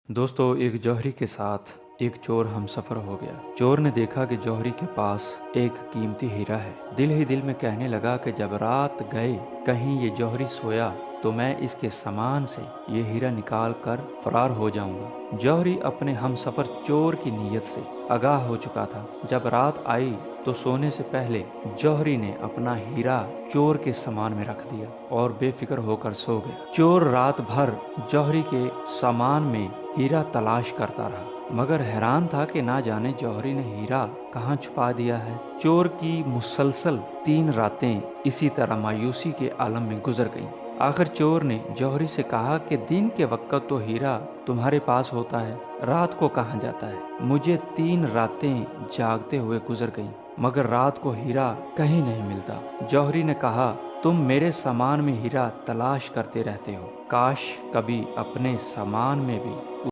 दोस्तों, एक जौहरी के साथ एक चोर हमसफर हो गया। चोर ने देखा कि जौहरी के पास एक कीमती हीरा है। दिल ही दिल में कहने लगा कि जब रात गए कहीं ये जौहरी सोया तो मैं इसके सामान से ये हीरा निकाल कर फरार हो जाऊंगा। जौहरी अपने हमसफर चोर की नीयत से आगाह हो चुका था। जब रात आई तो सोने से पहले जौहरी ने अपना हीरा चोर के सामान में रख दिया और बेफिक्र होकर सो गया। चोर रात भर जौहरी के सामान में हीरा तलाश करता रहा, मगर हैरान था कि ना जाने जौहरी ने हीरा कहाँ छुपा दिया है। चोर की मुसलसल 3 रातें इसी तरह मायूसी के आलम में गुजर गईं। आखिर चोर ने जौहरी से कहा कि दिन के वक्त तो हीरा तुम्हारे पास होता है, रात को कहाँ जाता है। मुझे 3 रातें जागते हुए गुजर गईं, मगर रात को हीरा कहीं नहीं मिलता। जौहरी ने कहा, तुम मेरे सामान में हीरा तलाश करते रहते हो, काश कभी अपने सामान में भी